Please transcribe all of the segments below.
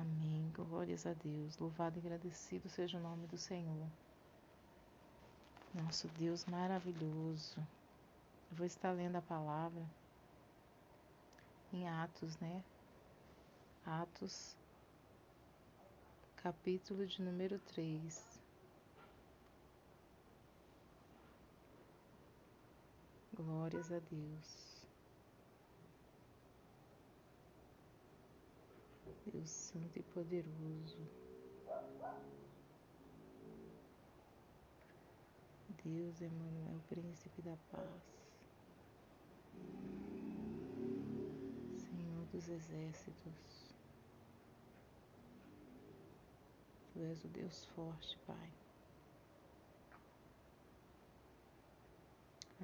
Amém. Glórias a Deus. Louvado e agradecido seja o nome do Senhor. Nosso Deus maravilhoso. Eu vou estar lendo a palavra em Atos, né? Atos, capítulo de número 3. Glórias a Deus. Deus Santo e Poderoso. Deus Emmanuel, Príncipe da Paz. Senhor dos Exércitos. Tu és o Deus forte, Pai.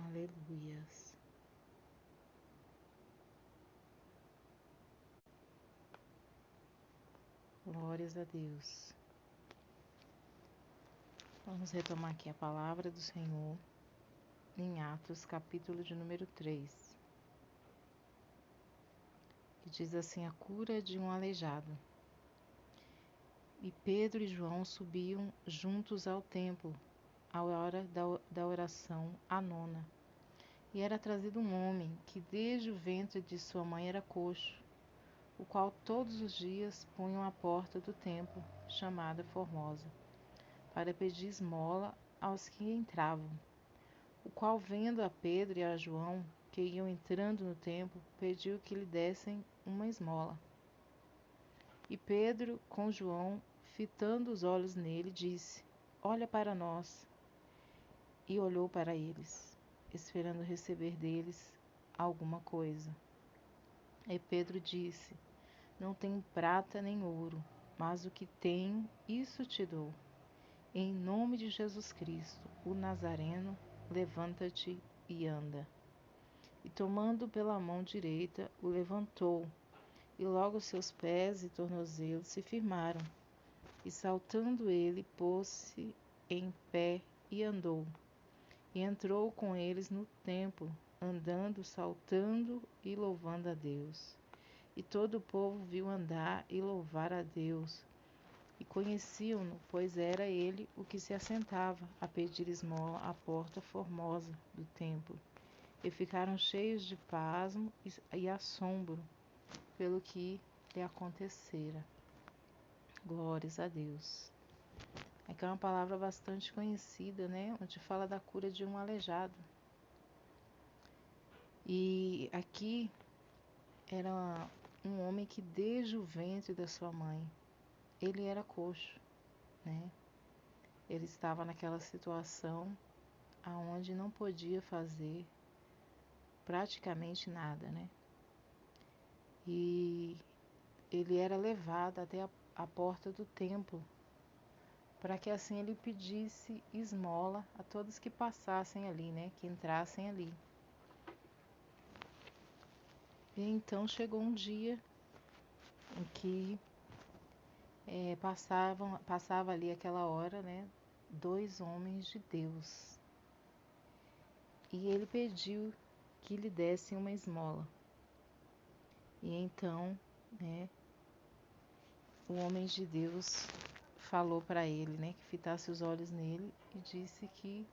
Aleluias. Glórias a Deus. Vamos retomar aqui a palavra do Senhor em Atos, capítulo de número 3. Que diz assim: a cura de um aleijado. E Pedro e João subiam juntos ao templo, à hora da oração, a nona. E era trazido um homem que desde o ventre de sua mãe era coxo, o qual todos os dias punham à porta do templo, chamada Formosa, para pedir esmola aos que entravam. O qual, vendo a Pedro e a João, que iam entrando no templo, pediu que lhe dessem uma esmola. E Pedro, com João, fitando os olhos nele, disse: olha para nós. E olhou para eles, esperando receber deles alguma coisa. E Pedro disse: não tenho prata nem ouro, mas o que tenho, isso te dou. Em nome de Jesus Cristo, o Nazareno, levanta-te e anda. E tomando pela mão direita, o levantou, e logo seus pés e tornozelos se firmaram. E saltando ele, pôs-se em pé e andou. E entrou com eles no templo, andando, saltando e louvando a Deus. E todo o povo viu andar e louvar a Deus. E conheciam-no, pois era ele o que se assentava a pedir esmola à porta formosa do templo. E ficaram cheios de pasmo e assombro pelo que lhe acontecera. Glórias a Deus. Aqui é uma palavra bastante conhecida, né? Onde fala da cura de um aleijado. E aqui era um homem que desde o ventre da sua mãe, ele era coxo, né? Ele estava naquela situação aonde não podia fazer praticamente nada, né? E ele era levado até a porta do templo, para que assim ele pedisse esmola a todos que passassem ali, né? Que entrassem ali. E então chegou um dia em que passava ali aquela hora, né? 2 homens de Deus. E ele pediu que lhe dessem uma esmola. E então, né? O homem de Deus falou para ele, né? Que fitasse os olhos nele e disse que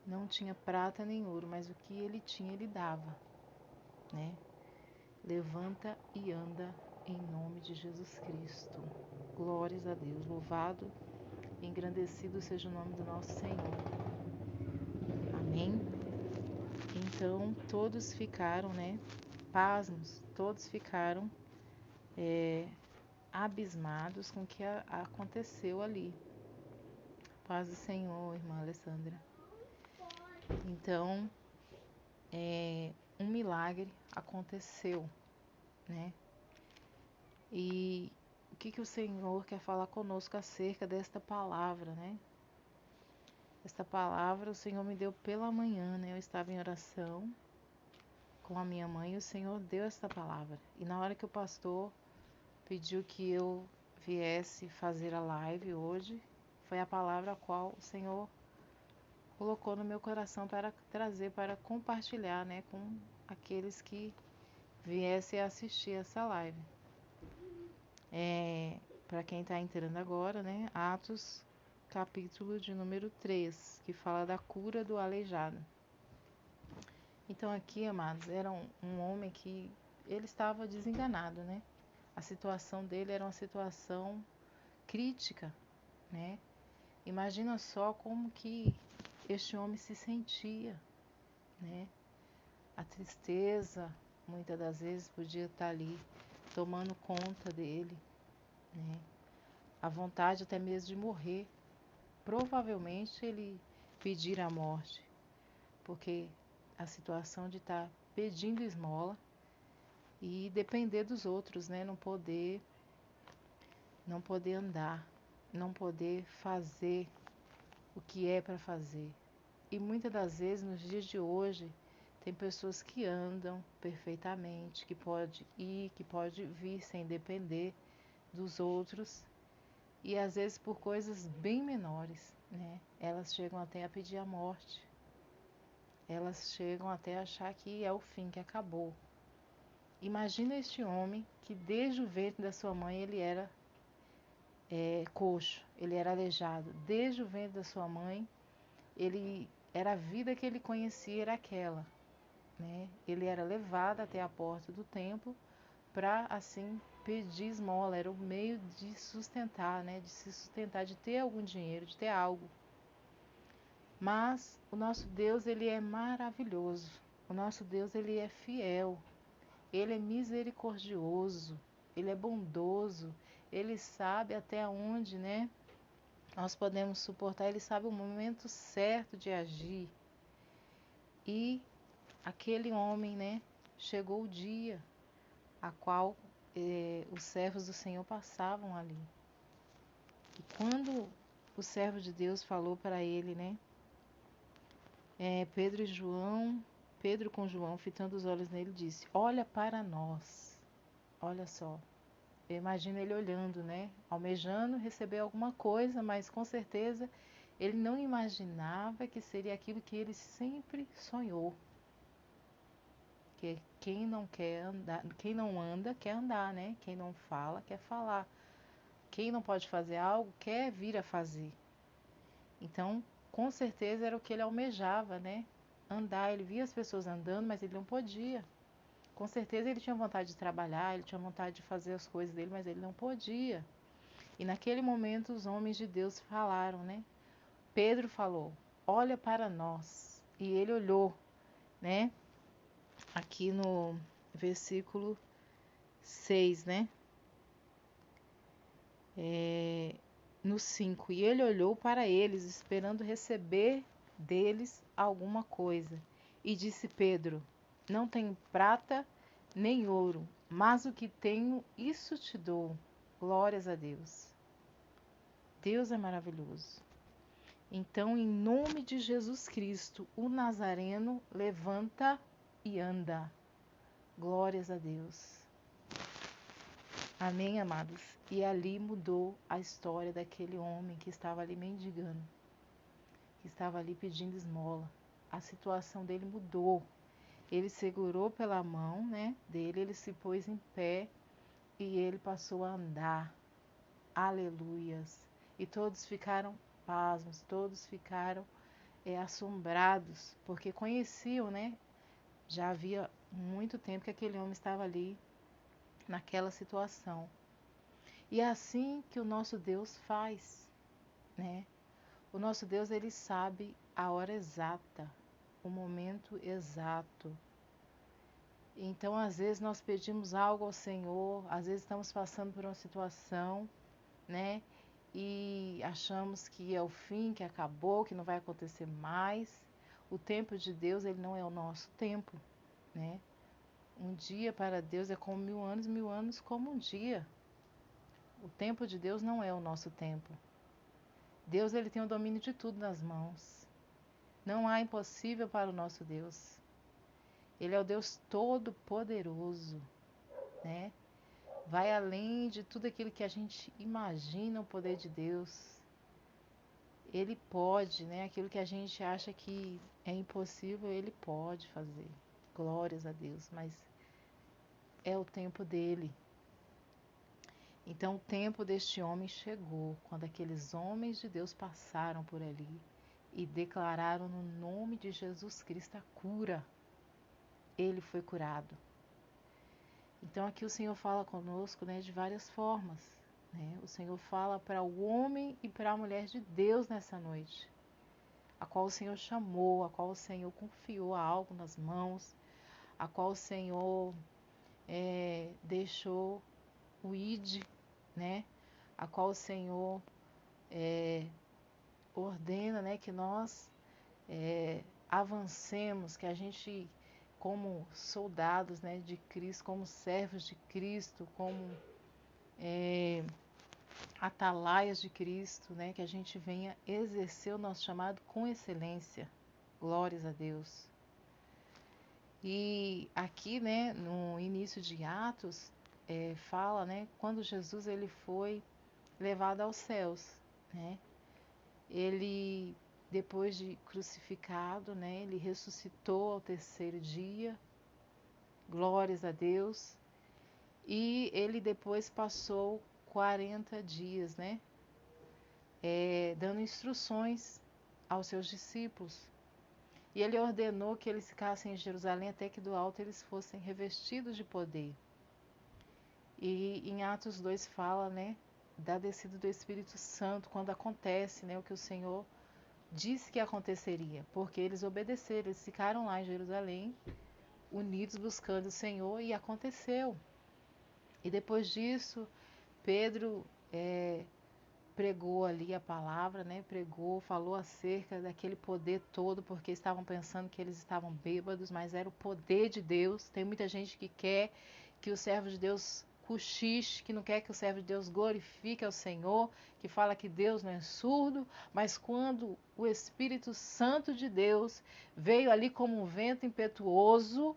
não tinha prata nem ouro, mas o que ele tinha ele dava, né? Levanta e anda em nome de Jesus Cristo. Glórias a Deus. Louvado e engrandecido seja o nome do nosso Senhor. Amém? Então, todos ficaram, né? Pasmos, todos ficaram abismados com o que aconteceu ali. Paz do Senhor, irmã Alessandra. Então, um milagre aconteceu, né? E o que o Senhor quer falar conosco acerca desta palavra, né? Esta palavra o Senhor me deu pela manhã, né? Eu estava em oração com a minha mãe e o Senhor deu esta palavra. E na hora que o pastor pediu que eu viesse fazer a live hoje, foi a palavra a qual o Senhor colocou no meu coração para trazer, para compartilhar, né? Com aqueles que viessem assistir essa live. para quem está entrando agora, né? Atos, capítulo de número 3, que fala da cura do aleijado. Então aqui, amados, era um homem que ele estava desenganado, né? A situação dele era uma situação crítica, né? Imagina só como que este homem se sentia, né? A tristeza, muitas das vezes, podia estar ali tomando conta dele, né? A vontade até mesmo de morrer. Provavelmente ele pedir a morte, porque a situação de estar pedindo esmola e depender dos outros, né? Não poder andar, não poder fazer o que é para fazer. E muitas das vezes, nos dias de hoje, tem pessoas que andam perfeitamente, que pode ir, que pode vir sem depender dos outros, e às vezes por coisas bem menores, né? Elas chegam até a pedir a morte. Elas chegam até a achar que é o fim, que acabou. Imagina este homem que desde o ventre da sua mãe ele era coxo, ele era aleijado. Desde o ventre da sua mãe, ele era a vida que ele conhecia, era aquela, né? Ele era levado até a porta do templo para assim pedir esmola, era o meio de sustentar, né? De se sustentar, de ter algum dinheiro, de ter algo. Mas o nosso Deus, ele é maravilhoso. O nosso Deus, ele é fiel. Ele é misericordioso. Ele é bondoso. Ele sabe até onde, né, nós podemos suportar. Ele sabe o momento certo de agir. E aquele homem, né, chegou o dia a qual os servos do Senhor passavam ali. E quando o servo de Deus falou para ele, né, Pedro com João, fitando os olhos nele, disse: olha para nós. Olha só, eu imagino ele olhando, né, almejando receber alguma coisa, mas com certeza ele não imaginava que seria aquilo que ele sempre sonhou. Que quem não quer andar, quem não anda quer andar, né? Quem não fala quer falar. Quem não pode fazer algo quer vir a fazer. Então, com certeza era o que ele almejava, né? Andar. Ele via as pessoas andando, mas ele não podia. Com certeza ele tinha vontade de trabalhar, ele tinha vontade de fazer as coisas dele, mas ele não podia. E naquele momento os homens de Deus falaram, né? Pedro falou: olha para nós. E ele olhou, né? Aqui no versículo 6, né? No 5. E ele olhou para eles, esperando receber deles alguma coisa. E disse Pedro: não tenho prata nem ouro, mas o que tenho, isso te dou. Glórias a Deus. Deus é maravilhoso. Então, em nome de Jesus Cristo, o Nazareno levanta e anda. Glórias a Deus. Amém, amados? E ali mudou a história daquele homem que estava ali mendigando, que estava ali pedindo esmola. A situação dele mudou. Ele segurou pela mão, né, dele, ele se pôs em pé e ele passou a andar. Aleluias. E todos ficaram pasmos, todos ficaram assombrados, porque conheciam, né? Já havia muito tempo que aquele homem estava ali naquela situação. E é assim que o nosso Deus faz, né? O nosso Deus, ele sabe a hora exata, o momento exato. Então, às vezes nós pedimos algo ao Senhor, às vezes estamos passando por uma situação, né? E achamos que é o fim, que acabou, que não vai acontecer mais. O tempo de Deus, ele não é o nosso tempo, né? Um dia para Deus é como 1000 anos como um dia. O tempo de Deus não é o nosso tempo. Deus, ele tem o domínio de tudo nas mãos. Não há impossível para o nosso Deus. Ele é o Deus todo-poderoso, né? Vai além de tudo aquilo que a gente imagina o poder de Deus. Ele pode, né? Aquilo que a gente acha que é impossível, ele pode fazer. Glórias a Deus, mas é o tempo dele. Então o tempo deste homem chegou, quando aqueles homens de Deus passaram por ali e declararam no nome de Jesus Cristo a cura. Ele foi curado. Então aqui o Senhor fala conosco, né, de várias formas, né? O Senhor fala para o homem e para a mulher de Deus nessa noite, a qual o Senhor chamou, a qual o Senhor confiou algo nas mãos, a qual o Senhor deixou o id, né? A qual o Senhor ordena, né, que nós avancemos, que a gente, como soldados, né, de Cristo, como servos de Cristo, como atalaias de Cristo, né, que a gente venha exercer o nosso chamado com excelência. Glórias a Deus. E aqui, né, no início de Atos, fala, né, quando Jesus ele foi levado aos céus, né? Ele, depois de crucificado, né, ele ressuscitou ao terceiro dia, glórias a Deus, e ele depois passou 40 dias, né, dando instruções aos seus discípulos. E ele ordenou que eles ficassem em Jerusalém até que do alto eles fossem revestidos de poder. E em Atos 2 fala, né, da descida do Espírito Santo, quando acontece, né, o que o Senhor disse que aconteceria, porque eles obedeceram, eles ficaram lá em Jerusalém, unidos buscando o Senhor, e aconteceu. E depois disso, Pedro pregou ali a palavra, né? Pregou, falou acerca daquele poder todo, porque estavam pensando que eles estavam bêbados, mas era o poder de Deus. Tem muita gente que quer que o servo de Deus cochiche, que não quer que o servo de Deus glorifique ao Senhor, que fala que Deus não é surdo, mas quando o Espírito Santo de Deus veio ali como um vento impetuoso,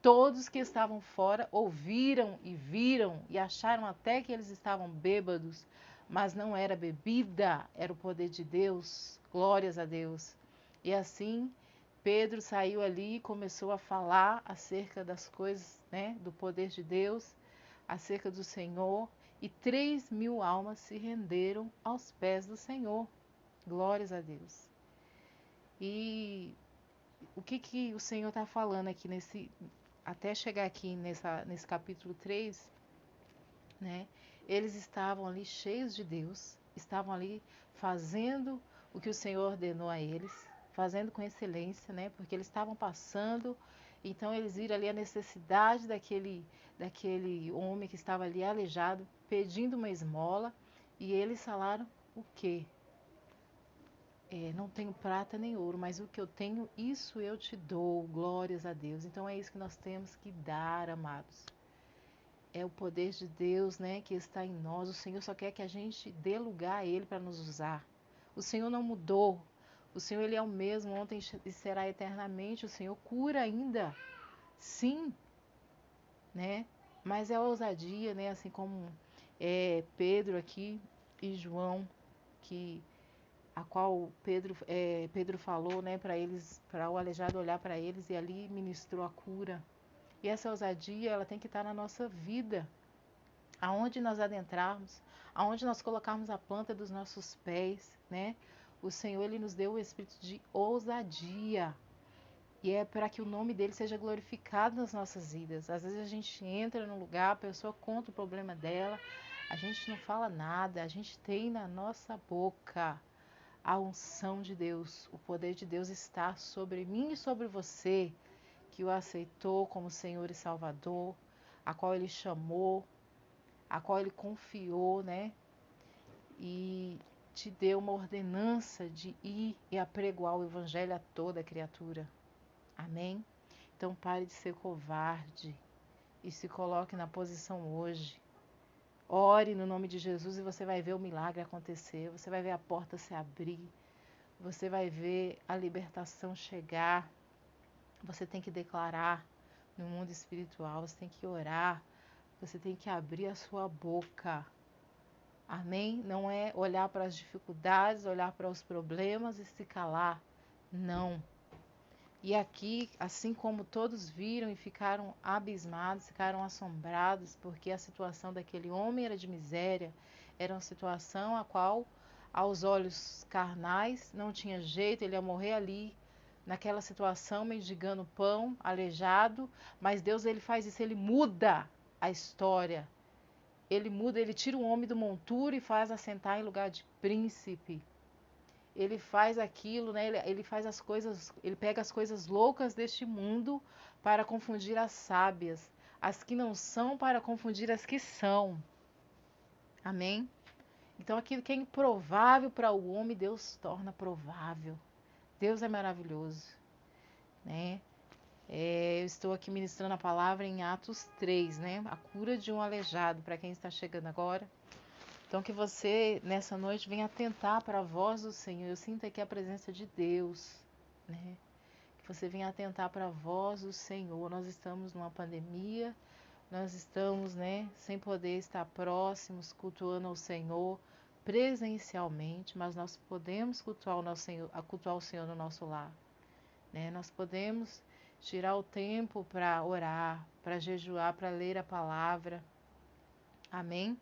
todos que estavam fora ouviram e viram e acharam até que eles estavam bêbados, mas não era bebida, era o poder de Deus. Glórias a Deus. E assim, Pedro saiu ali e começou a falar acerca das coisas, né, do poder de Deus, acerca do Senhor, e 3.000 almas se renderam aos pés do Senhor. Glórias a Deus. E o que o Senhor está falando aqui até chegar aqui nesse capítulo 3, né? Eles estavam ali cheios de Deus, estavam ali fazendo o que o Senhor ordenou a eles, fazendo com excelência, né? Porque eles estavam passando, então eles viram ali a necessidade daquele homem que estava ali aleijado, pedindo uma esmola, e eles falaram o quê? Não tenho prata nem ouro, mas o que eu tenho, isso eu te dou, glórias a Deus. Então é isso que nós temos que dar, amados. É o poder de Deus, né, que está em nós. O Senhor só quer que a gente dê lugar a Ele para nos usar. O Senhor não mudou. O Senhor, Ele é o mesmo ontem e será eternamente. O Senhor cura ainda. Sim, né? Mas é a ousadia, né? Assim como Pedro aqui e João, a qual Pedro falou, né, para eles, para o aleijado olhar para eles, e ali ministrou a cura. E essa ousadia, ela tem que estar na nossa vida, aonde nós adentrarmos, aonde nós colocarmos a planta dos nossos pés, né? O Senhor, ele nos deu o espírito de ousadia. E é para que o nome dele seja glorificado nas nossas vidas. Às vezes a gente entra num lugar, a pessoa conta o problema dela, a gente não fala nada, a gente tem na nossa boca a unção de Deus. O poder de Deus está sobre mim e sobre você, que o aceitou como Senhor e Salvador, a qual ele chamou, a qual ele confiou, né? E te deu uma ordenança de ir e apregoar o evangelho a toda criatura. Amém? Então pare de ser covarde e se coloque na posição hoje. Ore no nome de Jesus e você vai ver o milagre acontecer, você vai ver a porta se abrir, você vai ver a libertação chegar. Você tem que declarar no mundo espiritual, você tem que orar, você tem que abrir a sua boca. Amém? Não é olhar para as dificuldades, olhar para os problemas e se calar. Não. E aqui, assim como todos viram e ficaram abismados, ficaram assombrados, porque a situação daquele homem era de miséria, era uma situação a qual, aos olhos carnais, não tinha jeito, ele ia morrer ali, naquela situação, mendigando pão, aleijado, mas Deus, ele faz isso, ele muda a história. Ele muda, ele tira o homem do monturo e faz assentar em lugar de príncipe. Ele faz aquilo, né? Ele faz as coisas, ele pega as coisas loucas deste mundo para confundir as sábias, as que não são para confundir as que são. Amém? Então aquilo que é improvável para o homem, Deus torna provável. Deus é maravilhoso, né? Eu estou aqui ministrando a palavra em Atos 3, né? A cura de um aleijado, para quem está chegando agora. Então que você, nessa noite, venha atentar para a voz do Senhor. Eu sinto aqui a presença de Deus, né? Que você venha atentar para a voz do Senhor. Nós estamos numa pandemia, nós estamos, né, sem poder estar próximos, cultuando ao Senhor presencialmente, mas nós podemos cultuar o Senhor no nosso lar, né? Nós podemos tirar o tempo para orar, para jejuar, para ler a palavra. Amém?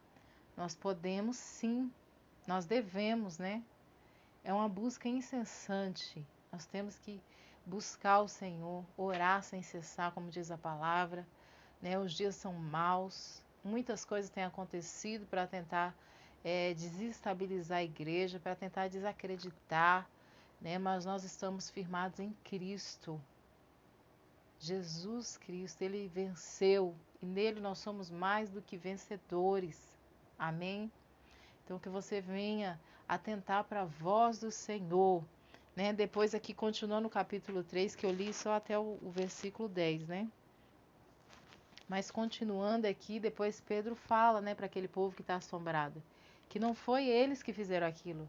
Nós podemos sim, nós devemos, né? É uma busca incessante. Nós temos que buscar o Senhor, orar sem cessar, como diz a palavra, né? Os dias são maus, muitas coisas têm acontecido para tentar desestabilizar a igreja, para tentar desacreditar, né? Mas nós estamos firmados em Cristo. Jesus Cristo, ele venceu e nele nós somos mais do que vencedores. Amém? Então que você venha atentar para a voz do Senhor, né? Depois aqui continuando o capítulo 3, que eu li só até o versículo 10, né? Mas continuando aqui, depois Pedro fala, né, para aquele povo que está assombrado, que não foi eles que fizeram aquilo,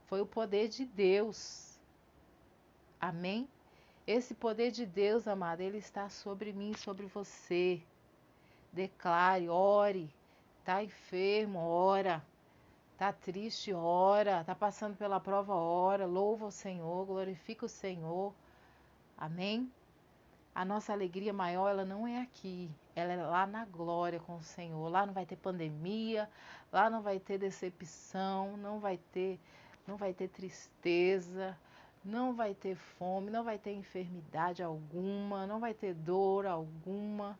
foi o poder de Deus. Amém? Esse poder de Deus, amado, ele está sobre mim, sobre você. Declare, ore. Tá enfermo, ora. Tá triste, ora. Tá passando pela prova, ora. Louva o Senhor, glorifica o Senhor. Amém? A nossa alegria maior, ela não é aqui. Ela é lá na glória com o Senhor. Lá não vai ter pandemia, lá não vai ter decepção, não vai ter tristeza, não vai ter fome, não vai ter enfermidade alguma, não vai ter dor alguma.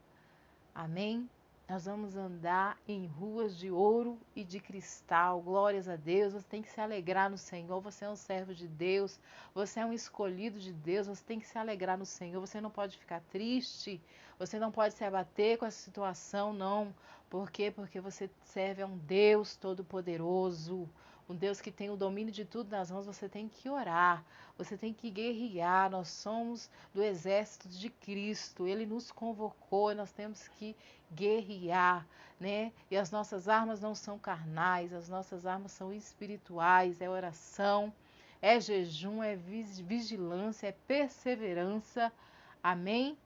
Amém? Nós vamos andar em ruas de ouro e de cristal. Glórias a Deus. Você tem que se alegrar no Senhor. Você é um servo de Deus. Você é um escolhido de Deus. Você tem que se alegrar no Senhor. Você não pode ficar triste. Você não pode se abater com essa situação, não. Por quê? Porque você serve a um Deus todo-poderoso. Um Deus que tem o domínio de tudo nas mãos. Você tem que orar. Você tem que guerrear. Nós somos do exército de Cristo. Ele nos convocou e nós temos que guerrear, né? E as nossas armas não são carnais, as nossas armas são espirituais, é oração, é jejum, é vigilância, é perseverança. Amém?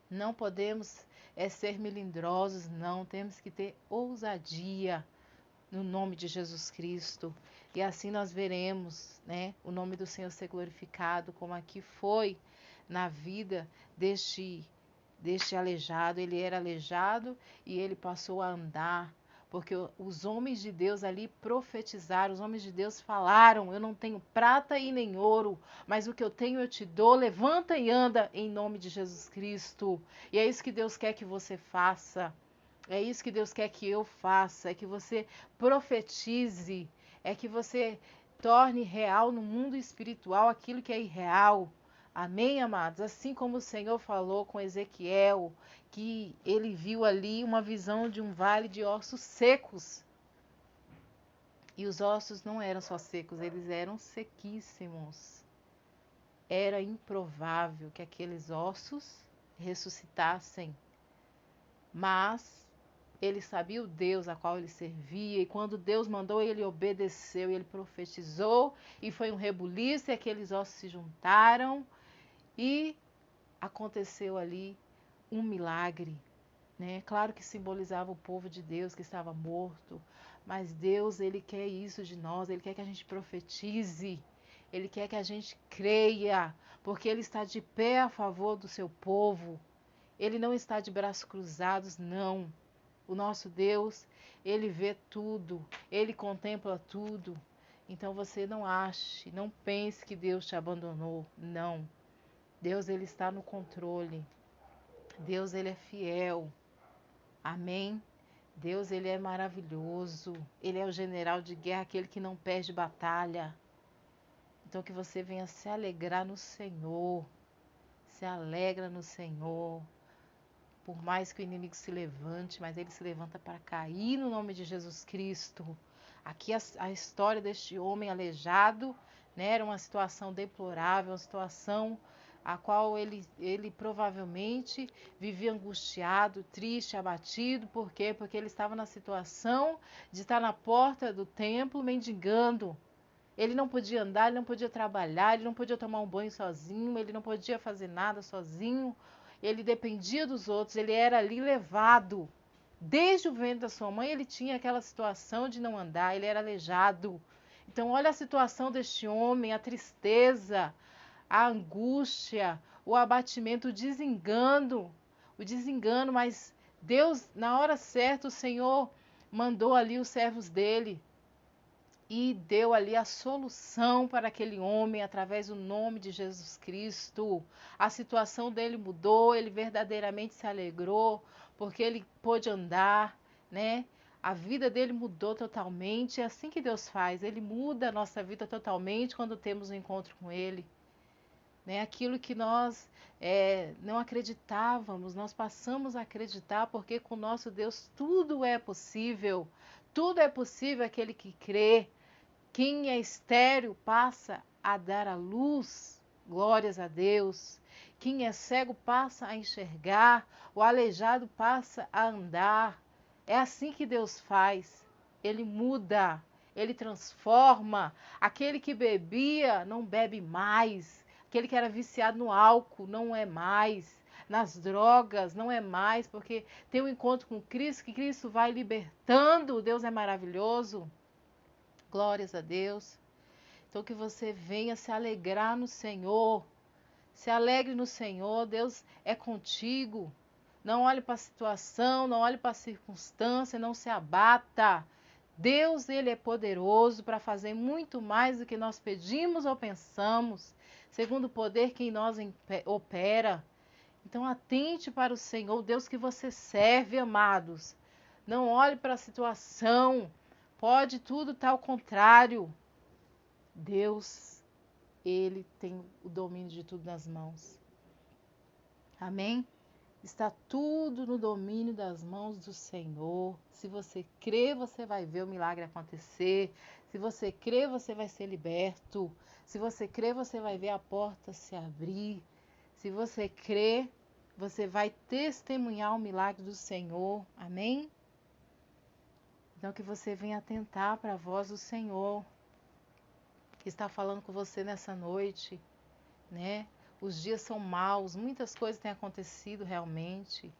Não podemos ser melindrosos, não. Temos que ter ousadia no nome de Jesus Cristo. E assim nós veremos, né, o nome do Senhor ser glorificado, como aqui foi na vida deste aleijado. Ele era aleijado e ele passou a andar, porque os homens de Deus ali profetizaram, os homens de Deus falaram: eu não tenho prata e nem ouro, mas o que eu tenho eu te dou, levanta e anda em nome de Jesus Cristo. E é isso que Deus quer que você faça. É isso que Deus quer que eu faça, é que você profetize, é que você torne real no mundo espiritual aquilo que é irreal. Amém, amados? Assim como o Senhor falou com Ezequiel, que ele viu ali uma visão de um vale de ossos secos. E os ossos não eram só secos, eles eram sequíssimos. Era improvável que aqueles ossos ressuscitassem. Mas ele sabia o Deus a qual ele servia, e quando Deus mandou, ele obedeceu, e ele profetizou, e foi um rebuliço, e aqueles ossos se juntaram, e aconteceu ali um milagre, né? Claro que simbolizava o povo de Deus que estava morto, mas Deus, ele quer isso de nós, ele quer que a gente profetize, Ele quer que a gente creia, porque Ele está de pé a favor do seu povo. Ele não está de braços cruzados, não. O nosso Deus, Ele vê tudo, Ele contempla tudo. Então você não ache, não pense que Deus te abandonou. Não. Deus, Ele está no controle. Deus, Ele é fiel. Amém? Deus, Ele é maravilhoso. Ele é o general de guerra, aquele que não perde batalha. Então que você venha se alegrar no Senhor. Se alegra no Senhor. Por mais que o inimigo se levante, mas ele se levanta para cair no nome de Jesus Cristo. Aqui a história deste homem aleijado, né, era uma situação deplorável, uma situação a qual ele provavelmente vivia angustiado, triste, abatido. Por quê? Porque ele estava na situação de estar na porta do templo mendigando. Ele não podia andar, ele não podia trabalhar, ele não podia tomar um banho sozinho, ele não podia fazer nada sozinho. Ele dependia dos outros, ele era ali levado. Desde o ventre da sua mãe, ele tinha aquela situação de não andar, ele era aleijado. Então, olha a situação deste homem, a tristeza, a angústia, o abatimento, o desengano, mas Deus, na hora certa, o Senhor mandou ali os servos dele e deu ali a solução para aquele homem através do nome de Jesus Cristo. A situação dele mudou, ele verdadeiramente se alegrou, porque ele pôde andar, né? A vida dele mudou totalmente. É assim que Deus faz, ele muda a nossa vida totalmente quando temos um encontro com ele. Né? Aquilo que nós não acreditávamos, nós passamos a acreditar, porque com o nosso Deus tudo é possível. Tudo é possível aquele que crê. Quem é estéril passa a dar à luz, glórias a Deus. Quem é cego passa a enxergar, o aleijado passa a andar. É assim que Deus faz. Ele muda, ele transforma. Aquele que bebia não bebe mais. Aquele que era viciado no álcool não é mais. Nas drogas não é mais, porque tem um encontro com Cristo, que Cristo vai libertando. Deus é maravilhoso. Glórias a Deus. Então que você venha se alegrar no Senhor. Se alegre no Senhor. Deus é contigo. Não olhe para a situação, não olhe para a circunstância, não se abata. Deus, Ele é poderoso para fazer muito mais do que nós pedimos ou pensamos, segundo o poder que em nós opera. Então atente para o Senhor, o Deus que você serve, amados. Não olhe para a situação. Pode tudo estar ao contrário. Deus, Ele tem o domínio de tudo nas mãos. Amém? Está tudo no domínio das mãos do Senhor. Se você crê, você vai ver o milagre acontecer. Se você crê, você vai ser liberto. Se você crê, você vai ver a porta se abrir. Se você crê, você vai testemunhar o milagre do Senhor. Amém? Então que você venha atentar para a voz do Senhor, que está falando com você nessa noite, né? Os dias são maus, muitas coisas têm acontecido realmente.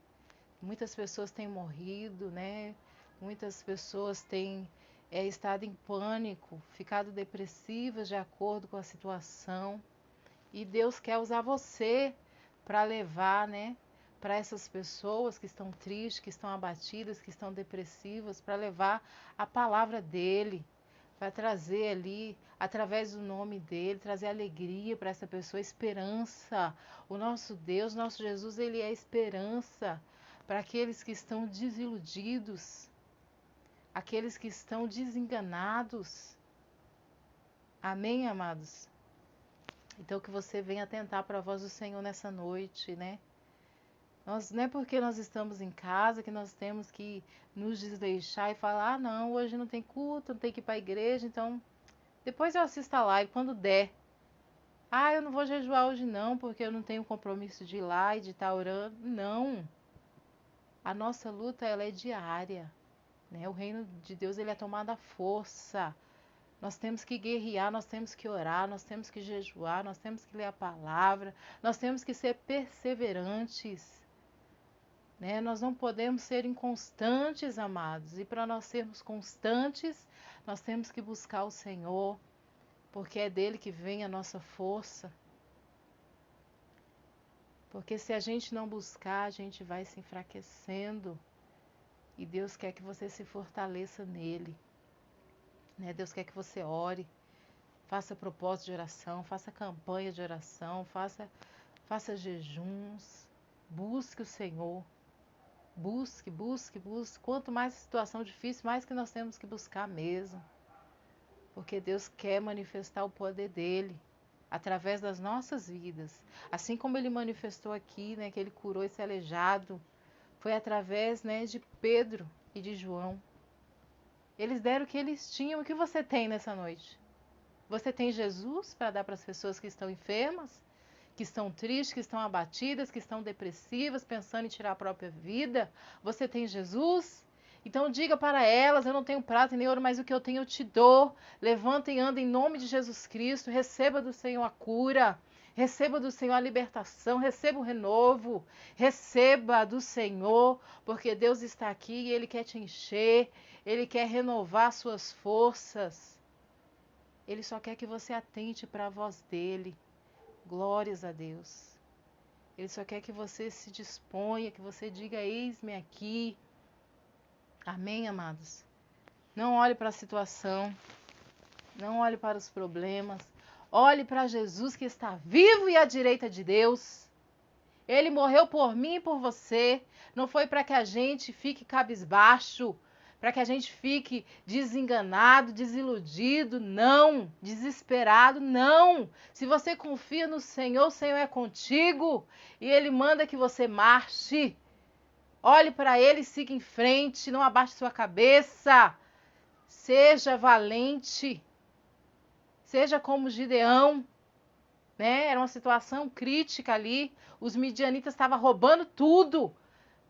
Muitas pessoas têm morrido, né? Muitas pessoas têm estado em pânico, ficado depressivas de acordo com a situação. E Deus quer usar você para levar, né? Para essas pessoas que estão tristes, que estão abatidas, que estão depressivas, para levar a palavra dele, para trazer ali, através do nome dele, trazer alegria para essa pessoa, esperança. O nosso Deus, nosso Jesus, ele é esperança para aqueles que estão desiludidos, aqueles que estão desenganados. Amém, amados? Então que você venha atentar para a voz do Senhor nessa noite, né? Não é porque nós estamos em casa que nós temos que nos desleixar e falar, não, hoje não tem culto, não tem que ir para a igreja, então depois eu assisto a live quando der. Eu não vou jejuar hoje não, porque eu não tenho compromisso de ir lá e de estar orando. Não. A nossa luta, ela é diária, né? O reino de Deus, ele é tomado à força. Nós temos que guerrear, nós temos que orar, nós temos que jejuar, nós temos que ler a palavra, nós temos que ser perseverantes. Né? Nós não podemos ser inconstantes, amados. E para nós sermos constantes, nós temos que buscar o Senhor, porque é dele que vem a nossa força. Porque se a gente não buscar, a gente vai se enfraquecendo. E Deus quer que você se fortaleça nele, né? Deus quer que você ore, faça propósito de oração, faça campanha de oração, faça jejuns, busque o Senhor. Busque, busque, busque. Quanto mais situação difícil, mais que nós temos que buscar mesmo. Porque Deus quer manifestar o poder dele através das nossas vidas. Assim como ele manifestou aqui, né, que ele curou esse aleijado, foi através, né, de Pedro e de João. Eles deram o que eles tinham. O que você tem nessa noite? Você tem Jesus para dar para as pessoas que estão enfermas, que estão tristes, que estão abatidas, que estão depressivas, pensando em tirar a própria vida? Você tem Jesus? Então diga para elas: eu não tenho prata nem ouro, mas o que eu tenho eu te dou. Levanta e anda em nome de Jesus Cristo. Receba do Senhor a cura. Receba do Senhor a libertação. Receba o renovo. Receba do Senhor, porque Deus está aqui e Ele quer te encher. Ele quer renovar suas forças. Ele só quer que você atente para a voz dele. Glórias a Deus. Ele só quer que você se disponha, que você diga: eis-me aqui. Amém, amados? Não olhe para a situação, não olhe para os problemas. Olhe para Jesus que está vivo e à direita de Deus. Ele morreu por mim e por você. Não foi para que a gente fique cabisbaixo, para que a gente fique desenganado, desiludido, não. Desesperado, não. Se você confia no Senhor, o Senhor é contigo e Ele manda que você marche. Olhe para Ele e siga em frente, não abaixe sua cabeça. Seja valente. Seja como Gideão, né? Era uma situação crítica ali. Os midianitas estavam roubando tudo.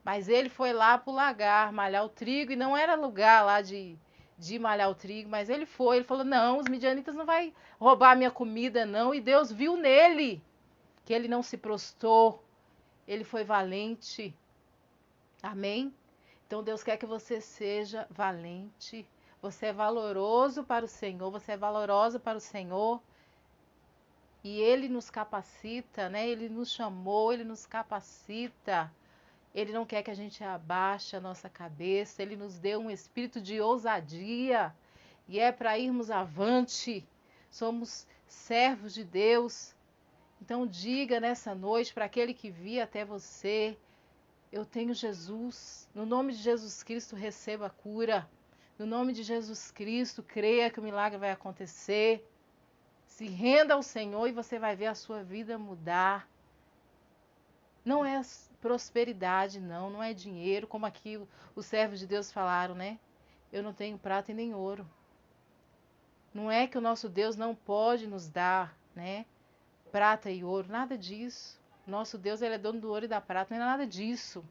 Mas ele foi lá para o lagar malhar o trigo, e não era lugar lá de malhar o trigo, mas ele foi. Ele falou: não, os midianitas não vão roubar a minha comida, não. E Deus viu nele que ele não se prostrou. Ele foi valente. Amém? Então Deus quer que você seja valente. Você é valoroso para o Senhor, você é valorosa para o Senhor. E Ele nos capacita, né? Ele nos chamou, Ele nos capacita. Ele não quer que a gente abaixe a nossa cabeça. Ele nos deu um espírito de ousadia. E é para irmos avante. Somos servos de Deus. Então diga nessa noite para aquele que via até você: eu tenho Jesus. No nome de Jesus Cristo, receba a cura. No nome de Jesus Cristo, creia que o milagre vai acontecer. Se renda ao Senhor e você vai ver a sua vida mudar. Não é prosperidade, não é dinheiro, como aqui os servos de Deus falaram, né? Eu não tenho prata e nem ouro. Não é que o nosso Deus não pode nos dar, né? Prata e ouro, nada disso. Nosso Deus, ele é dono do ouro e da prata, não é nada disso.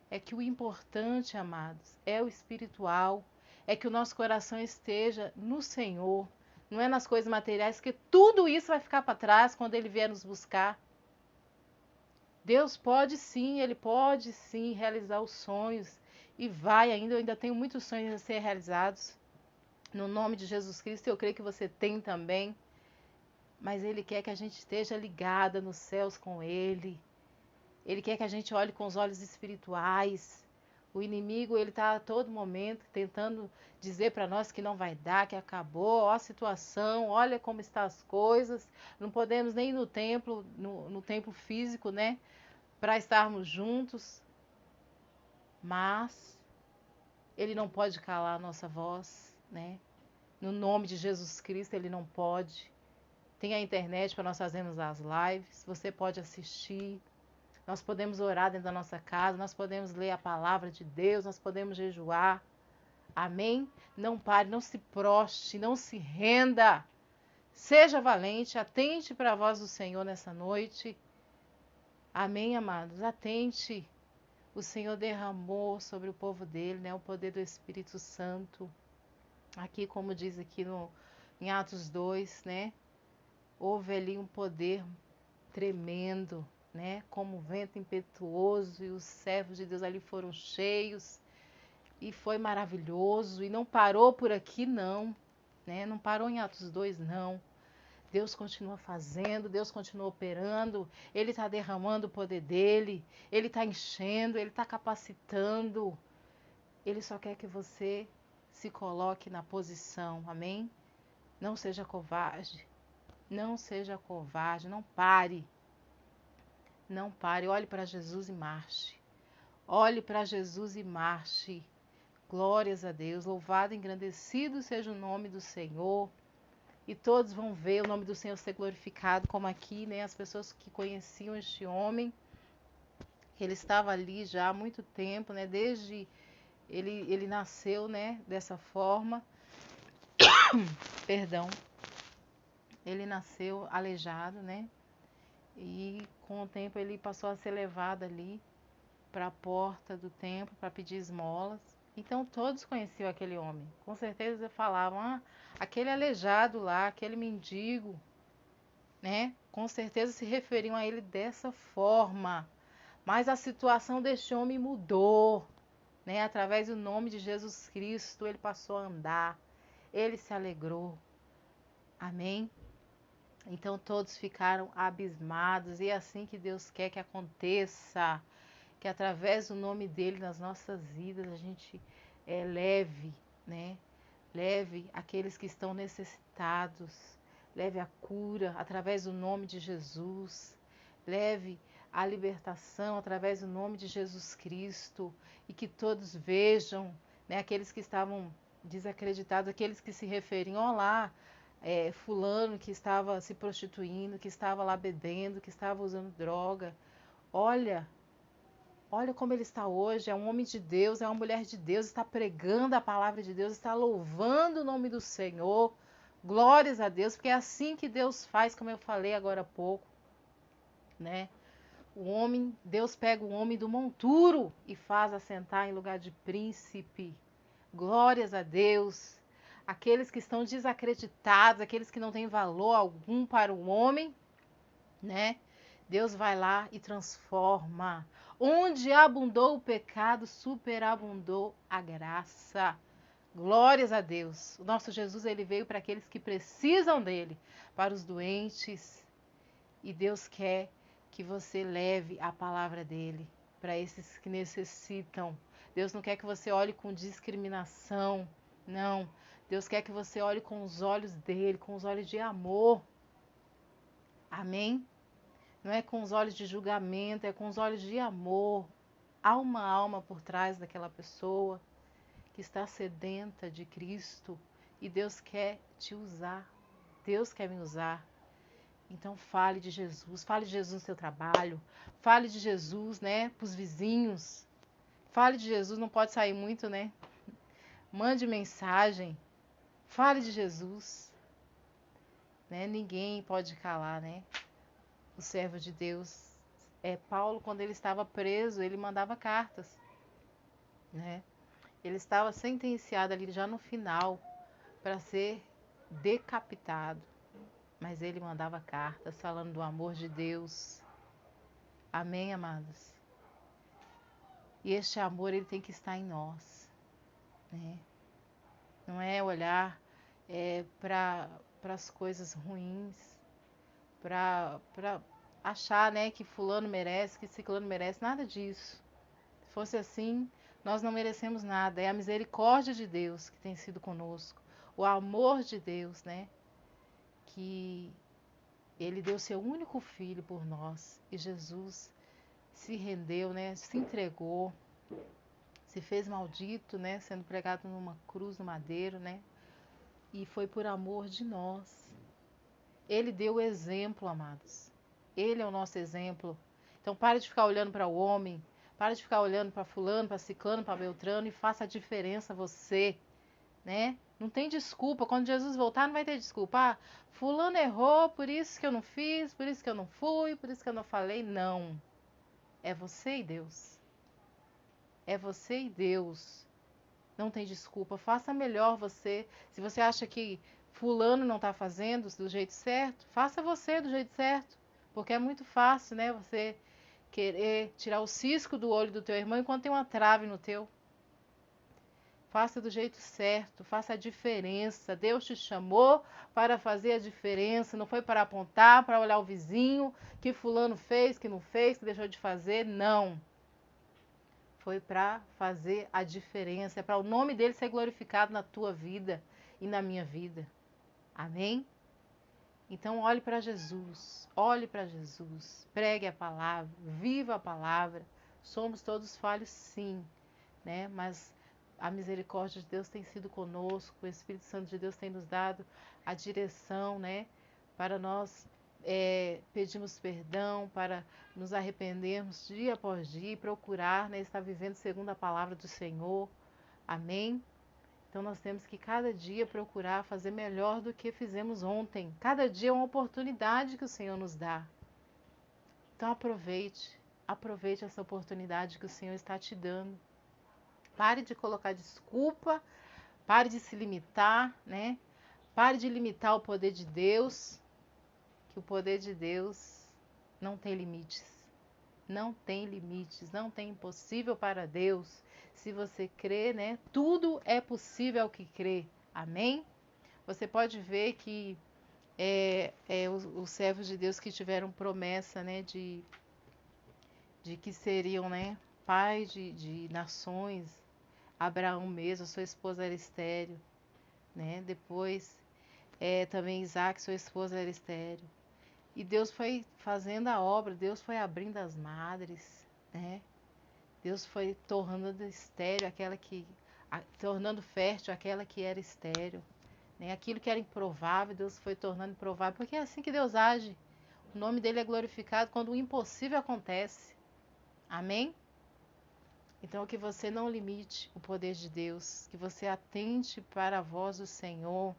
É que o importante, amados, é o espiritual, é que o nosso coração esteja no Senhor, não é nas coisas materiais, porque tudo isso vai ficar para trás quando Ele vier nos buscar. Deus pode sim, Ele pode sim realizar os sonhos, e vai ainda, eu ainda tenho muitos sonhos a ser realizados, no nome de Jesus Cristo, eu creio que você tem também, mas Ele quer que a gente esteja ligada nos céus com Ele. Ele quer que a gente olhe com os olhos espirituais. O inimigo, ele está a todo momento tentando dizer para nós que não vai dar, que acabou, ó a situação, olha como estão as coisas. Não podemos nem ir no templo, no templo físico, né? Para estarmos juntos. Mas ele não pode calar a nossa voz, né? No nome de Jesus Cristo, ele não pode. Tem a internet para nós fazermos as lives. Você pode assistir. Nós podemos orar dentro da nossa casa, nós podemos ler a palavra de Deus, nós podemos jejuar. Amém? Não pare, não se proste, não se renda. Seja valente, atente para a voz do Senhor nessa noite. Amém, amados? Atente. O Senhor derramou sobre o povo dele, né, o poder do Espírito Santo. Aqui, como diz aqui em Atos 2, né? Houve ali um poder tremendo, né? Como um vento impetuoso, e os servos de Deus ali foram cheios, e foi maravilhoso, e não parou por aqui não. né? Não parou em Atos 2, não. Deus continua fazendo, Deus continua operando, Ele está derramando o poder dEle, Ele está enchendo, Ele está capacitando. Ele só quer que você se coloque na posição, amém? Não seja covarde, não seja covarde, não pare. Não pare, olhe para Jesus e marche. Olhe para Jesus e marche. Glórias a Deus, louvado e engrandecido seja o nome do Senhor. E todos vão ver o nome do Senhor ser glorificado, como aqui, né? As pessoas que conheciam este homem, que ele estava ali já há muito tempo, né? Desde ele nasceu, né? Dessa forma. Perdão. Ele nasceu aleijado, né? E com o tempo ele passou a ser levado ali para a porta do templo para pedir esmolas. Então todos conheciam aquele homem. Com certeza falavam, aquele aleijado lá, aquele mendigo, né? Com certeza se referiam a ele dessa forma. Mas a situação deste homem mudou, né? Através do nome de Jesus Cristo, ele passou a andar. Ele se alegrou. Amém? Então todos ficaram abismados e é assim que Deus quer que aconteça. Que através do nome dele nas nossas vidas a gente leve, né? Leve aqueles que estão necessitados, leve a cura através do nome de Jesus, leve a libertação através do nome de Jesus Cristo e que todos vejam, né? Aqueles que estavam desacreditados, aqueles que se referiam, olá, fulano que estava se prostituindo, que estava lá bebendo, que estava usando droga, olha como ele está hoje, é um homem de Deus, é uma mulher de Deus, está pregando a palavra de Deus, está louvando o nome do Senhor. Glórias a Deus, porque é assim que Deus faz, como eu falei agora há pouco, né? Deus pega o homem do monturo e faz assentar em lugar de príncipe. Glórias a Deus. Aqueles que estão desacreditados, aqueles que não têm valor algum para o homem, né? Deus vai lá e transforma. Onde abundou o pecado, superabundou a graça. Glórias a Deus. O nosso Jesus, ele veio para aqueles que precisam dele, para os doentes. E Deus quer que você leve a palavra dele para esses que necessitam. Deus não quer que você olhe com discriminação. Não. Deus quer que você olhe com os olhos dele, com os olhos de amor. Amém? Não é com os olhos de julgamento, é com os olhos de amor. Há uma alma por trás daquela pessoa que está sedenta de Cristo e Deus quer te usar. Deus quer me usar. Então fale de Jesus no seu trabalho, fale de Jesus, né, para os vizinhos. Fale de Jesus, não pode sair muito, né? Mande mensagem. Fale de Jesus. Né? Ninguém pode calar, né? O servo de Deus. Paulo, quando ele estava preso, ele mandava cartas, né? Ele estava sentenciado ali já no final para ser decapitado, mas ele mandava cartas falando do amor de Deus. Amém, amados? E este amor, ele tem que estar em nós, né? Não é olhar para as coisas ruins, para achar, né, que fulano merece, que ciclano merece, nada disso. Se fosse assim, nós não merecemos nada. É a misericórdia de Deus que tem sido conosco. O amor de Deus, né? Que ele deu seu único filho por nós. E Jesus se rendeu, né? Se entregou. Se fez maldito, né? Sendo pregado numa cruz, no madeiro, né? E foi por amor de nós. Ele deu o exemplo, amados. Ele é o nosso exemplo. Então pare de ficar olhando para o homem. Para de ficar olhando para fulano, para ciclano, para beltrano e faça a diferença você, né? Não tem desculpa. Quando Jesus voltar, não vai ter desculpa. Fulano errou, por isso que eu não fiz, por isso que eu não fui, por isso que eu não falei. Não. É você e Deus. É você e Deus. Não tem desculpa. Faça melhor você. Se você acha que fulano não está fazendo do jeito certo, faça você do jeito certo. Porque é muito fácil, né? Você querer tirar o cisco do olho do teu irmão enquanto tem uma trave no teu. Faça do jeito certo, faça a diferença. Deus te chamou para fazer a diferença, não foi para apontar, para olhar o vizinho, que fulano fez, que não fez, que deixou de fazer, não. Foi para fazer a diferença, é para o nome dele ser glorificado na tua vida e na minha vida. Amém? Então olhe para Jesus, pregue a palavra, viva a palavra. Somos todos falhos, sim, né? Mas a misericórdia de Deus tem sido conosco, o Espírito Santo de Deus tem nos dado a direção, né? Para nós pedirmos perdão, para nos arrependermos dia após dia e procurar, né, estar vivendo segundo a palavra do Senhor. Amém? Então nós temos que cada dia procurar fazer melhor do que fizemos ontem. Cada dia é uma oportunidade que o Senhor nos dá. Então aproveite essa oportunidade que o Senhor está te dando. Pare de colocar desculpa, pare de se limitar, né? Pare de limitar o poder de Deus, que o poder de Deus não tem limites. Não tem limites, não tem impossível para Deus. Se você crê, né? Tudo é possível ao que crê. Amém? Você pode ver que os servos de Deus que tiveram promessa, né? De que seriam, né? Pai de nações. Abraão mesmo, sua esposa era estéril, né? Depois também Isaac, sua esposa era estéril. E Deus foi fazendo a obra, Deus foi abrindo as madres, né? Deus foi tornando estéril tornando fértil aquela que era estéril, né? Aquilo que era improvável, Deus foi tornando provável, porque é assim que Deus age. O nome dele é glorificado quando o impossível acontece. Amém? Então que você não limite o poder de Deus, que você atente para a voz do Senhor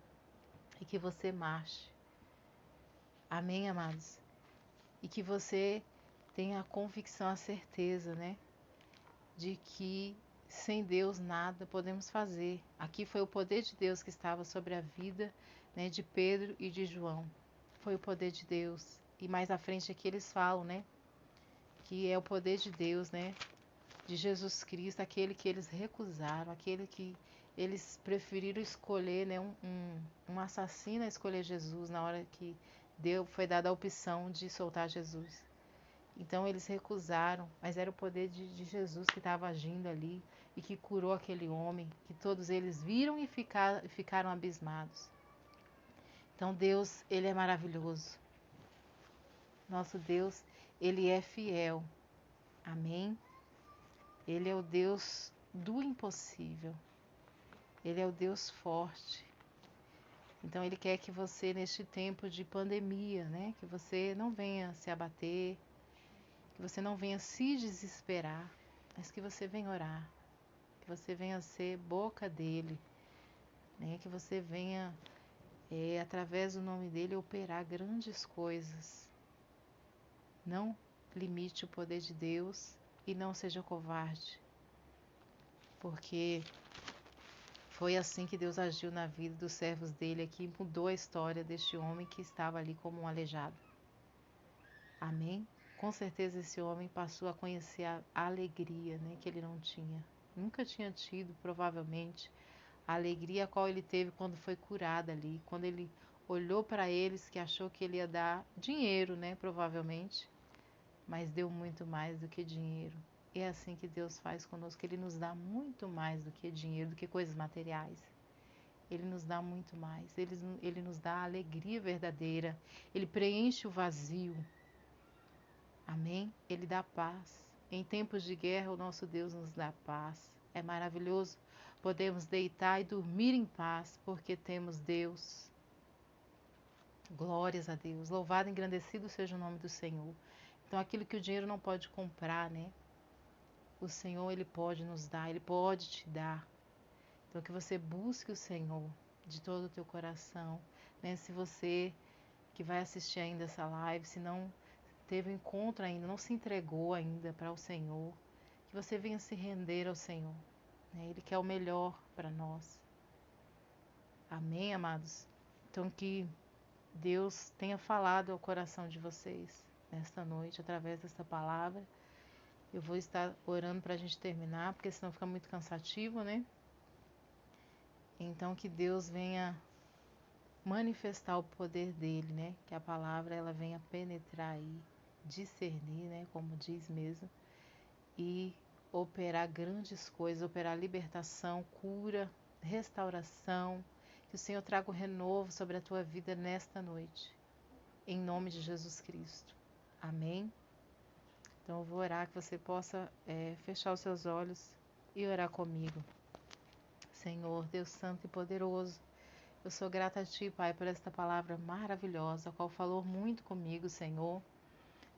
e que você marche. Amém, amados? E que você tenha a convicção, a certeza, né? De que sem Deus nada podemos fazer. Aqui foi o poder de Deus que estava sobre a vida, né, de Pedro e de João. Foi o poder de Deus. E mais à frente aqui eles falam, né? Que é o poder de Deus, né? De Jesus Cristo, aquele que eles recusaram, aquele que eles preferiram escolher, né, um assassino a escolher Jesus na hora que foi dada a opção de soltar Jesus. Então eles recusaram, mas era o poder de Jesus que estava agindo ali e que curou aquele homem, que todos eles viram e ficaram abismados. Então Deus, ele é maravilhoso. Nosso Deus, ele é fiel. Amém? Ele é o Deus do impossível. Ele é o Deus forte. Então ele quer que você, neste tempo de pandemia, né, que você não venha se abater, que você não venha se desesperar, mas que você venha orar, que você venha ser boca dele, né, que você venha, através do nome dele, operar grandes coisas. Não limite o poder de Deus e não seja covarde, porque foi assim que Deus agiu na vida dos servos dele aqui, mudou a história deste homem que estava ali como um aleijado. Amém? Com certeza esse homem passou a conhecer a alegria, né, que ele não tinha. Nunca tinha tido, provavelmente, a alegria a qual ele teve quando foi curado ali. Quando ele olhou para eles, que achou que ele ia dar dinheiro, né, provavelmente. Mas deu muito mais do que dinheiro. E é assim que Deus faz conosco, Ele nos dá muito mais do que dinheiro, do que coisas materiais. Ele nos dá muito mais, Ele nos dá a alegria verdadeira, Ele preenche o vazio. Amém? Ele dá paz. Em tempos de guerra, o nosso Deus nos dá paz. É maravilhoso. Podemos deitar e dormir em paz, porque temos Deus. Glórias a Deus. Louvado e engrandecido seja o nome do Senhor. Então, aquilo que o dinheiro não pode comprar, né? O Senhor, Ele pode nos dar, Ele pode te dar. Então, que você busque o Senhor de todo o teu coração, né? Se você que vai assistir ainda essa live, se não teve um encontro ainda, não se entregou ainda para o Senhor, que você venha se render ao Senhor, né? Ele quer o melhor para nós. Amém, amados? Então, que Deus tenha falado ao coração de vocês nesta noite, através desta palavra. Eu vou estar orando para a gente terminar, porque senão fica muito cansativo, né? Então que Deus venha manifestar o poder dele, né? Que a palavra ela venha penetrar aí, discernir, né? Como diz mesmo, e operar grandes coisas, operar libertação, cura, restauração. Que o Senhor traga o renovo sobre a tua vida nesta noite, em nome de Jesus Cristo. Amém? Então eu vou orar que você possa fechar os seus olhos e orar comigo. Senhor, Deus Santo e Poderoso, eu sou grata a Ti, Pai, por esta palavra maravilhosa, a qual falou muito comigo, Senhor.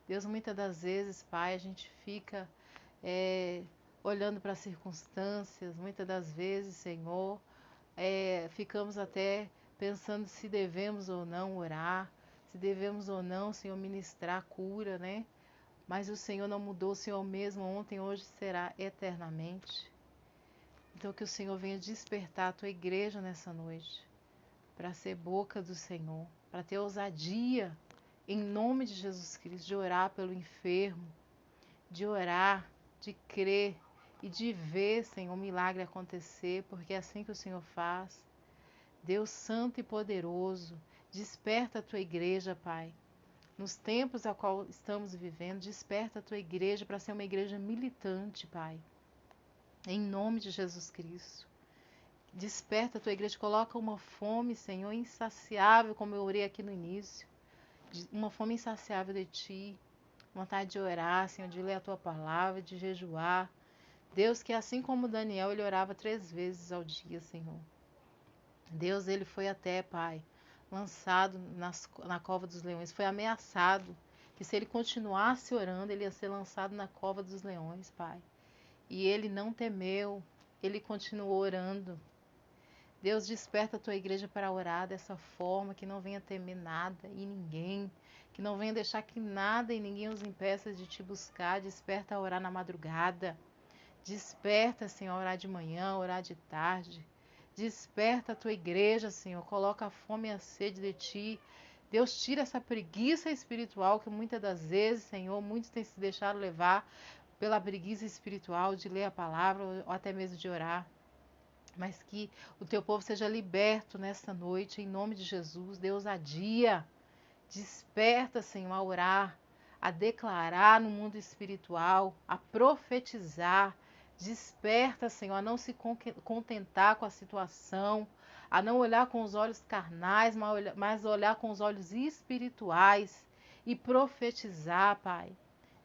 Deus, muitas das vezes, Pai, a gente fica olhando para as circunstâncias, muitas das vezes, Senhor, ficamos até pensando se devemos ou não orar, se devemos ou não, Senhor, ministrar cura, né? Mas o Senhor não mudou, o Senhor mesmo ontem, hoje será eternamente. Então que o Senhor venha despertar a tua igreja nessa noite, para ser boca do Senhor, para ter ousadia, em nome de Jesus Cristo, de orar pelo enfermo, de orar, de crer e de ver, Senhor, o milagre acontecer, porque é assim que o Senhor faz. Deus Santo e Poderoso, desperta a tua igreja, Pai. Nos tempos a qual estamos vivendo, desperta a tua igreja para ser uma igreja militante, Pai. Em nome de Jesus Cristo. Desperta a tua igreja, coloca uma fome, Senhor, insaciável, como eu orei aqui no início. Uma fome insaciável de Ti. Vontade de orar, Senhor, de ler a Tua palavra, de jejuar. Deus, que assim como Daniel, ele orava 3 vezes ao dia, Senhor. Deus, ele foi até, Pai, lançado na cova dos leões, foi ameaçado que se ele continuasse orando, ele ia ser lançado na cova dos leões, Pai. E ele não temeu, ele continuou orando. Deus, desperta a tua igreja para orar dessa forma, que não venha temer nada e ninguém, que não venha deixar que nada e ninguém os impeça de te buscar. Desperta a orar na madrugada, desperta, Senhor, a orar de manhã, orar de tarde. Desperta a tua igreja, Senhor, coloca a fome e a sede de Ti. Deus, tira essa preguiça espiritual que muitas das vezes, Senhor, muitos têm se deixado levar pela preguiça espiritual de ler a palavra ou até mesmo de orar. Mas que o teu povo seja liberto nesta noite, em nome de Jesus. Deus, ousadia, desperta, Senhor, a orar, a declarar no mundo espiritual, a profetizar. Desperta, Senhor, a não se contentar com a situação, a não olhar com os olhos carnais, mas olhar com os olhos espirituais e profetizar, Pai.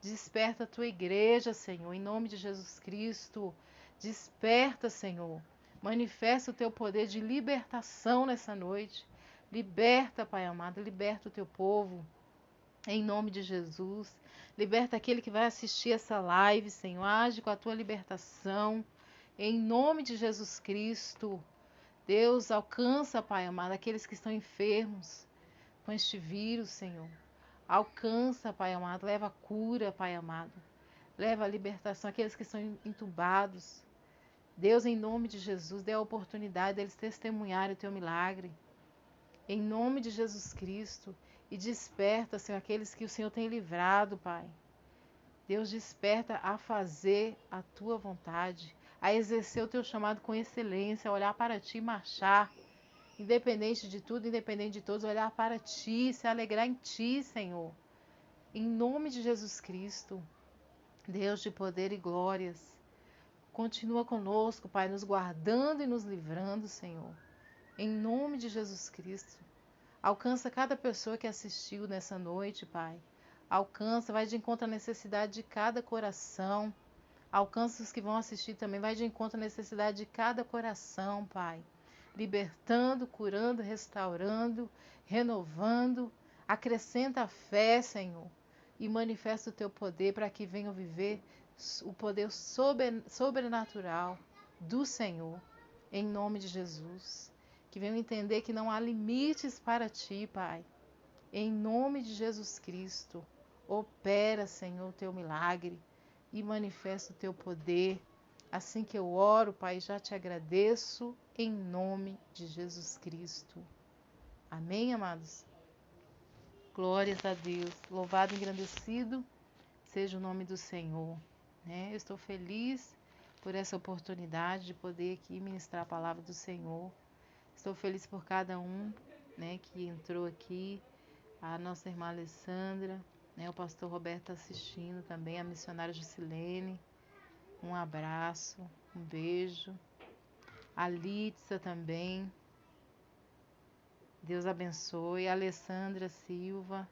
Desperta a tua igreja, Senhor, em nome de Jesus Cristo. Desperta, Senhor. Manifesta o teu poder de libertação nessa noite. Liberta, Pai amado, liberta o teu povo. Em nome de Jesus. Liberta aquele que vai assistir essa live, Senhor. Age com a tua libertação. Em nome de Jesus Cristo. Deus, alcança, Pai amado, aqueles que estão enfermos com este vírus, Senhor. Alcança, Pai amado. Leva a cura, Pai amado. Leva a libertação àqueles que estão entubados. Deus, em nome de Jesus, dê a oportunidade deles testemunharem o teu milagre. Em nome de Jesus Cristo. E desperta, Senhor, aqueles que o Senhor tem livrado, Pai. Deus, desperta a fazer a tua vontade, a exercer o teu chamado com excelência, a olhar para ti e marchar. Independente de tudo, independente de todos, olhar para ti, se alegrar em ti, Senhor. Em nome de Jesus Cristo. Deus de poder e glórias. Continua conosco, Pai, nos guardando e nos livrando, Senhor. Em nome de Jesus Cristo. Alcança cada pessoa que assistiu nessa noite, Pai. Alcança, vai de encontro à necessidade de cada coração. Alcança os que vão assistir também, vai de encontro à necessidade de cada coração, Pai. Libertando, curando, restaurando, renovando. Acrescenta a fé, Senhor. E manifesta o teu poder para que venham viver o poder sobrenatural do Senhor, em nome de Jesus. Que venham entender que não há limites para ti, Pai. Em nome de Jesus Cristo, opera, Senhor, o teu milagre e manifesta o teu poder. Assim que eu oro, Pai, já te agradeço em nome de Jesus Cristo. Amém, amados? Glórias a Deus. Louvado e engrandecido seja o nome do Senhor. Eu estou feliz por essa oportunidade de poder aqui ministrar a palavra do Senhor. Estou feliz por cada um, né, que entrou aqui, a nossa irmã Alessandra, né, o pastor Roberto tá assistindo também, a missionária Juscelene, um abraço, um beijo, a Litza também, Deus abençoe, a Alessandra Silva,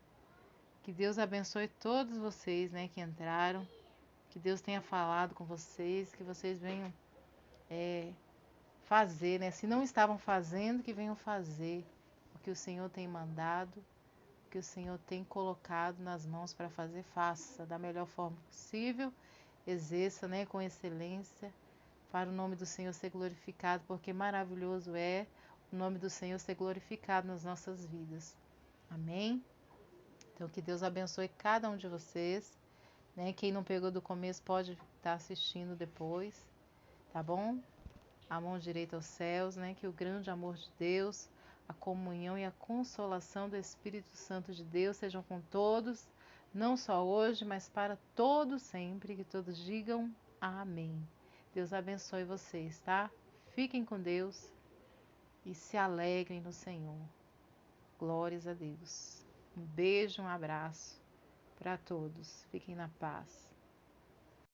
que Deus abençoe todos vocês, né, que entraram, que Deus tenha falado com vocês, que vocês venham fazer, né, se não estavam fazendo, que venham fazer o que o Senhor tem mandado, que o Senhor tem colocado nas mãos para fazer, faça da melhor forma possível, exerça, né, com excelência, para o nome do Senhor ser glorificado, porque maravilhoso é o nome do Senhor ser glorificado nas nossas vidas. Amém? Então, que Deus abençoe cada um de vocês, né? Quem não pegou do começo pode estar assistindo depois, tá bom? A mão direita aos céus, né? Que o grande amor de Deus, a comunhão e a consolação do Espírito Santo de Deus sejam com todos, não só hoje, mas para todos sempre, que todos digam amém. Deus abençoe vocês, tá? Fiquem com Deus e se alegrem no Senhor. Glórias a Deus. Um beijo, um abraço para todos. Fiquem na paz.